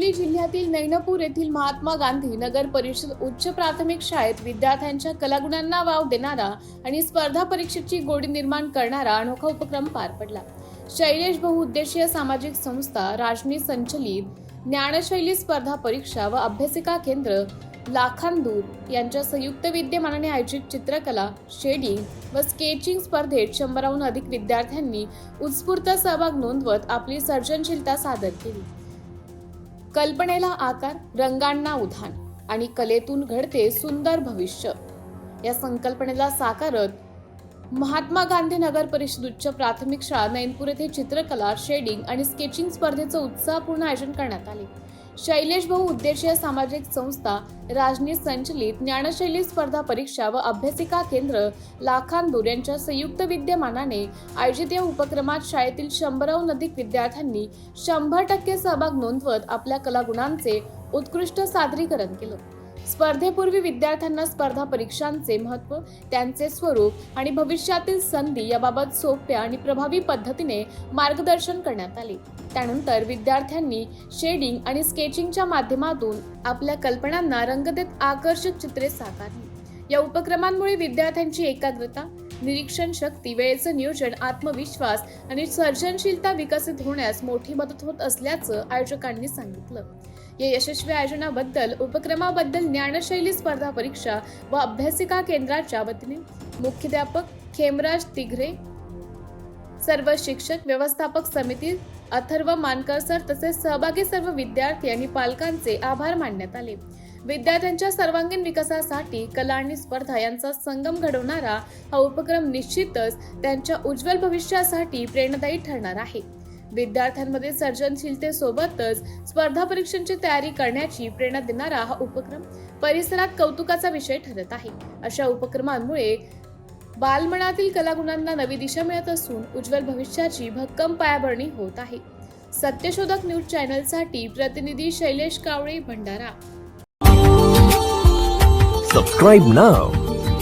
गडचिरोली जिल्ह्यातील नैनपूर येथील महात्मा गांधी नगर परिषद उच्च प्राथमिक शाळेत विद्यार्थ्यांच्या कलागुणांना वाव देणारा आणि स्पर्धा परीक्षेची गोडी निर्माण करणारा अनोखा उपक्रम पार पडला। शैलेश बहुउद्देशीय सामाजिक संस्था राजनी संचलित ज्ञानशैली स्पर्धा परीक्षा व अभ्यासिका केंद्र लाखांदूर यांच्या संयुक्त विद्यमानाने आयोजित चित्रकला, शेडिंग व स्केचिंग स्पर्धेत 100हून अधिक विद्यार्थ्यांनी उत्स्फूर्त सहभाग नोंदवत आपली सर्जनशीलता सादर केली। कल्पनेला आकार, रंगांना उधाण आणि कलेतून घडते सुंदर भविष्य या संकल्पनेला साकारत महात्मा गांधी नगर परिषद उच्च प्राथमिक शाळा नैनपूर येथे चित्रकला, शेडिंग आणि स्केचिंग स्पर्धेचं उत्साहपूर्ण आयोजन करण्यात आले। शैलेश बहुउद्देशीय सामाजिक संस्था राजनी संचलित ज्ञानशैली स्पर्धा परीक्षा व अभ्यासिका केंद्र लाखांदूर यांच्या संयुक्त विद्यमानाने आयोजित या उपक्रमात शाळेतील 100हून अधिक विद्यार्थ्यांनी 100% सहभाग नोंदवत आपल्या कलागुणांचे उत्कृष्ट सादरीकरण केलं। स्पर्धेपूर्वी विद्यार्थ्यांना स्पर्धा परीक्षांचे महत्त्व, त्यांचे स्वरूप आणि भविष्यातील संधी याबाबत सोप्या आणि प्रभावी पद्धतीने मार्गदर्शन करण्यात आले। त्यानंतर विद्यार्थ्यांनी शेडिंग आणि स्केचिंगच्या माध्यमातून आपल्या कल्पनांना रंग देत आकर्षक चित्रे साकारली। या उपक्रमांमुळे विद्यार्थ्यांची एकाग्रता, निरीक्षण शक्ती, वेळेचं नियोजन, आत्मविश्वास आणि सर्जनशीलता विकसित होण्यास मोठी मदत होत असल्याचं आयोजकांनी सांगितलं। या यशस्वी आयोजनाबद्दल उपक्रमाबद्दल ज्ञानशैली स्पर्धा परीक्षा व अभ्यासिका केंद्राच्या वतीने मुख्याध्यापक खेमराज तिघरे, सर्व शिक्षक, व्यवस्थापक समिती, अथर्व मानकर सर तसेच सहभागी सर्व विद्यार्थी आणि पालकांचे आभार मानण्यात आले। विद्यार्थ्यांच्या सर्वांगीण विकासासाठी कला आणि स्पर्धा यांचा संगम घडवणारा हा उपक्रम निश्चितच त्यांच्या उज्ज्वल भविष्यासाठी प्रेरणादायी ठरणार आहे। विद्यार्थ्यांमध्ये सर्जनशीलतेसोबतच स्पर्धा परीक्षांची तयारी करण्याची प्रेरणा देणारा हा उपक्रम परिसरात कौतुकाचा विषय ठरत आहे। अशा उपक्रमांमुळे बालमनातील कलागुणांना नवी दिशा मिळत असून उज्ज्वल भविष्याची भक्कम पायाभरणी होत आहे। सत्यशोधक न्यूज चॅनलसाठी प्रतिनिधी शैलेश कावळे, Bhandara. Subscribe now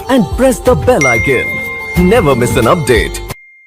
and press the bell icon. Never miss an update.